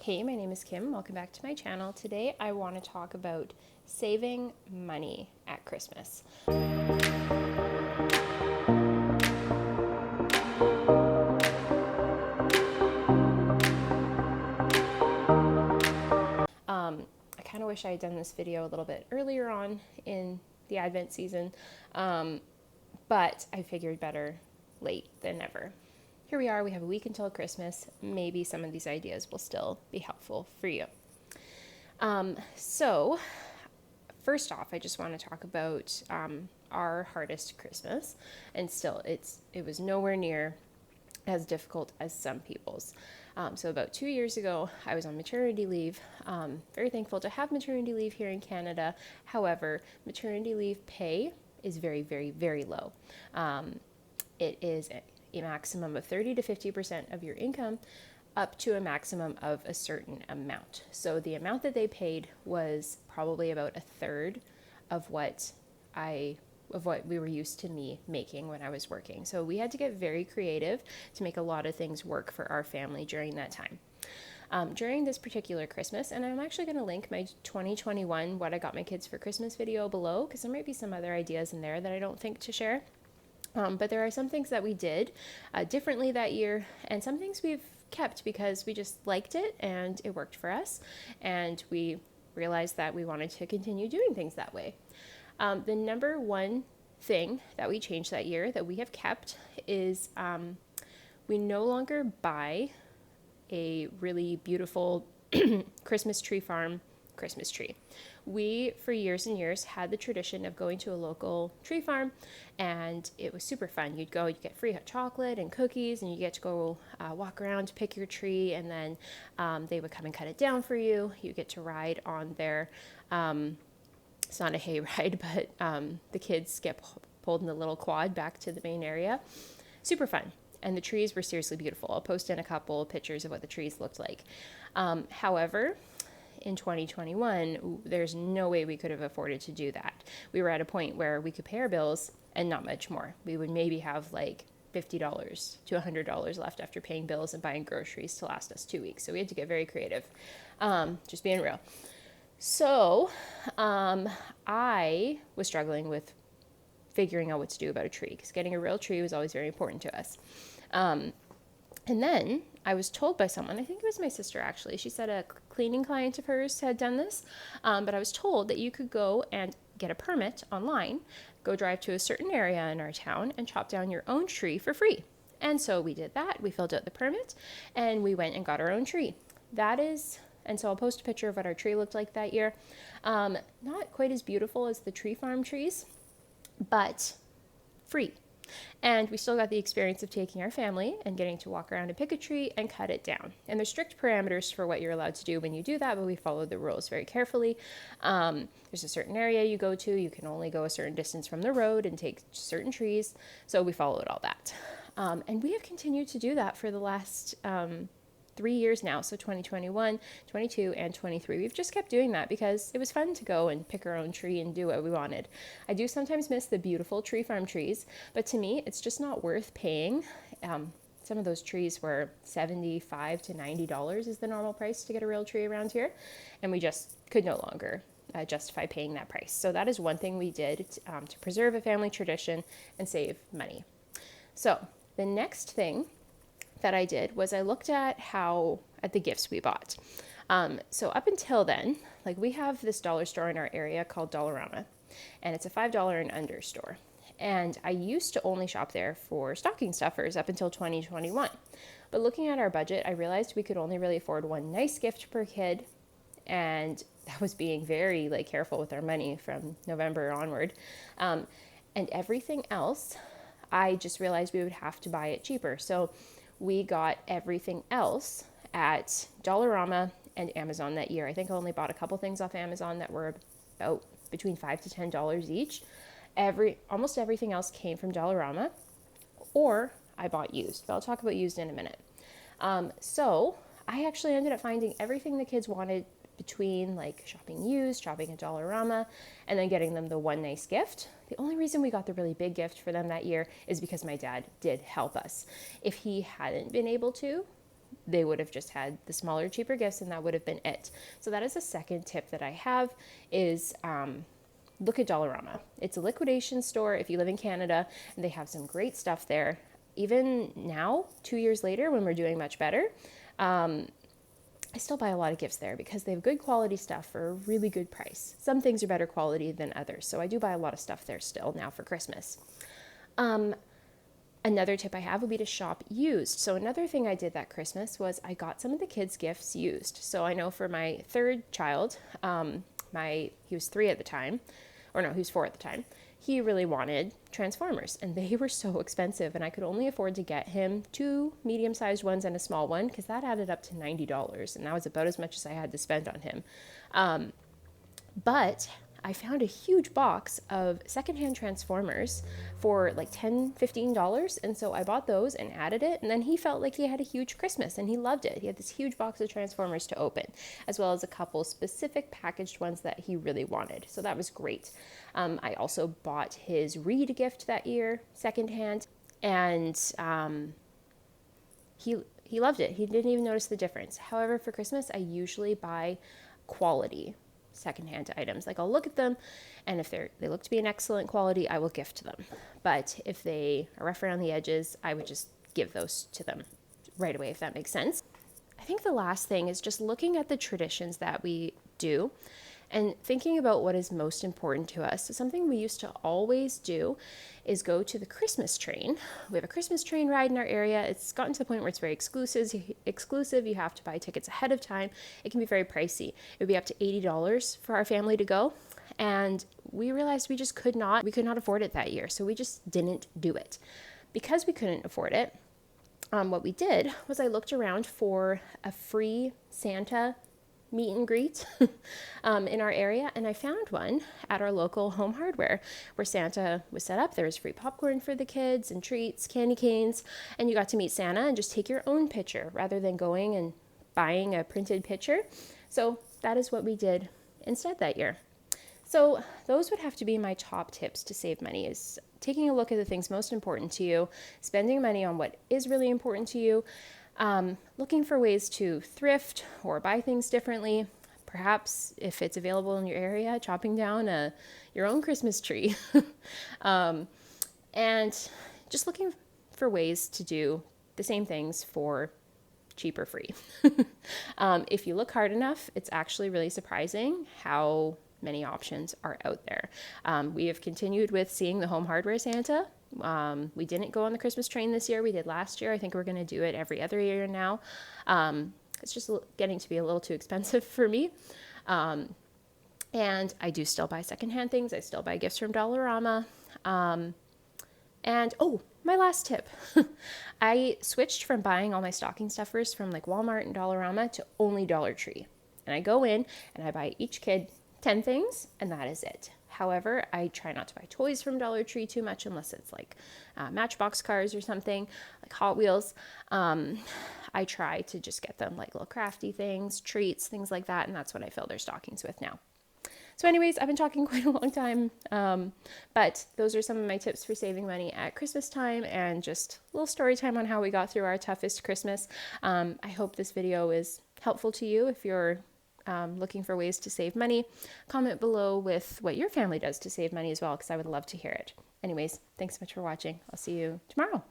Hey, my name is Kim. Welcome back to my channel. Today I want to talk about saving money at Christmas. I kind of wish I had done this video a little bit earlier on in the Advent season, but I figured better late than never. Here we are, we have a week until Christmas. Maybe some of these ideas will still be helpful for you. So first off, I just want to talk about our hardest Christmas, and still it was nowhere near as difficult as some people's. So about 2 years ago, I was on maternity leave. Very thankful to have maternity leave here in Canada. However, maternity leave pay is very, very, very low. It is a maximum of 30 to 50% of your income, up to a maximum of a certain amount. So the amount that they paid was probably about a third of what we were used to me making when I was working. So we had to get very creative to make a lot of things work for our family during that time. During this particular Christmas, and I'm actually going to link my 2021 What I Got My Kids for Christmas video below, because there might be some other ideas in there that I don't think to share. But there are some things that we did differently that year, and some things we've kept because we just liked it and it worked for us, and we realized that we wanted to continue doing things that way. The number one thing that we changed that year that we have kept is we no longer buy a really beautiful Christmas tree farm Christmas tree. We, for years and years, had the tradition of going to a local tree farm, and it was super fun. You'd go, you'd get free hot chocolate and cookies, and you get to go walk around to pick your tree, and then they would come and cut it down for you. You get to ride on their, it's not a hay ride, but the kids get pulled in the little quad back to the main area. Super fun. And the trees were seriously beautiful. I'll post in a couple pictures of what the trees looked like. However, in 2021, there's no way we could have afforded to do that. We were at a point where we could pay our bills and not much more. We would maybe have like $50 to $100 left after paying bills and buying groceries to last us 2 weeks. So we had to get very creative, just being real. So I was struggling with figuring out what to do about a tree, because getting a real tree was always very important to us. And then I was told by someone, I think it was my sister actually, she said a cleaning client of hers had done this, but I was told that you could go and get a permit online, go drive to a certain area in our town and chop down your own tree for free. And so we did that. We filled out the permit and we went and got our own tree. And so I'll post a picture of what our tree looked like that year. Not quite as beautiful as the tree farm trees, but free. And we still got the experience of taking our family and getting to walk around and pick a tree and cut it down. And there's strict parameters for what you're allowed to do when you do that, but we followed the rules very carefully. There's a certain area you go to. You can only go a certain distance from the road and take certain trees. So we followed all that. And we have continued to do that for the last 3 years now. So 2021, 22, and 23. We've just kept doing that because it was fun to go and pick our own tree and do what we wanted. I do sometimes miss the beautiful tree farm trees, but to me, it's just not worth paying. Some of those trees were $75 to $90 is the normal price to get a real tree around here. And we just could no longer justify paying that price. So that is one thing we did to preserve a family tradition and save money. So the next thing that I did was I looked at the gifts we bought. So up until then, like we have this dollar store in our area called Dollarama, and it's a $5 and under store. And I used to only shop there for stocking stuffers up until 2021. But looking at our budget, I realized we could only really afford one nice gift per kid. And that was being very careful with our money from November onward. And everything else, I just realized we would have to buy it cheaper. So we got everything else at Dollarama and Amazon that year. I think I only bought a couple things off Amazon that were about between $5 to $10 each. Almost everything else came from Dollarama, or I bought used. But I'll talk about used in a minute. So I actually ended up finding everything the kids wanted between shopping used, shopping at Dollarama, and then getting them the one nice gift. The only reason we got the really big gift for them that year is because my dad did help us. If he hadn't been able to, they would have just had the smaller, cheaper gifts, and that would have been it. So that is a second tip that I have is look at Dollarama. It's a liquidation store if you live in Canada, and they have some great stuff there. Even now, 2 years later, when we're doing much better, I still buy a lot of gifts there because they have good quality stuff for a really good price. Some things are better quality than others, so I do buy a lot of stuff there still now for Christmas. Another tip I have would be to shop used. So another thing I did that Christmas was I got some of the kids' gifts used. So I know for my third child, he was 3 at the time, or no, he was 4 at the time. He really wanted Transformers, and they were so expensive, and I could only afford to get him 2 medium-sized ones and a small one because that added up to $90, and that was about as much as I had to spend on him. But I found a huge box of secondhand Transformers for like $10, $15. And so I bought those and added it. And then he felt like he had a huge Christmas and he loved it. He had this huge box of Transformers to open, as well as a couple specific packaged ones that he really wanted. So that was great. I also bought his Reed gift that year, secondhand. And he loved it. He didn't even notice the difference. However, for Christmas, I usually buy quality secondhand items. Like I'll look at them, and if they look to be an excellent quality, I will gift them. But if they are rough around the edges, I would just give those to them right away, if that makes sense. I think the last thing is just looking at the traditions that we do and thinking about what is most important to us. So something we used to always do is go to the Christmas train. We have a Christmas train ride in our area. It's gotten to the point where it's very exclusive. You have to buy tickets ahead of time. It can be very pricey. It would be up to $80 for our family to go. And we realized we could not afford it that year. So we just didn't do it. Because we couldn't afford it, what we did was I looked around for a free Santa meet and greet in our area, and I found one at our local Home Hardware where Santa was set up. There was free popcorn for the kids and treats, candy canes, and you got to meet Santa and just take your own picture rather than going and buying a printed picture. So that is what we did instead that year. So those would have to be my top tips to save money, is taking a look at the things most important to you, spending money on what is really important to you, looking for ways to thrift or buy things differently. Perhaps if it's available in your area, chopping down your own Christmas tree. And just looking for ways to do the same things for cheap or free. If you look hard enough, it's actually really surprising how many options are out there. We have continued with seeing the Home Hardware Santa. We didn't go on the Christmas train this year. We did last year. I think we're going to do it every other year now. It's just getting to be a little too expensive for me. And I do still buy secondhand things. I still buy gifts from Dollarama. My last tip. I switched from buying all my stocking stuffers from like Walmart and Dollarama to only Dollar Tree. And I go in and I buy each kid 10 things, and that is it. However, I try not to buy toys from Dollar Tree too much unless it's like Matchbox cars or something, like Hot Wheels. I try to just get them like little crafty things, treats, things like that, and that's what I fill their stockings with now. So anyways, I've been talking quite a long time, but those are some of my tips for saving money at Christmas time, and just a little story time on how we got through our toughest Christmas. I hope this video is helpful to you if you're looking for ways to save money. Comment below with what your family does to save money as well, because I would love to hear it. Anyways, thanks so much for watching. I'll see you tomorrow.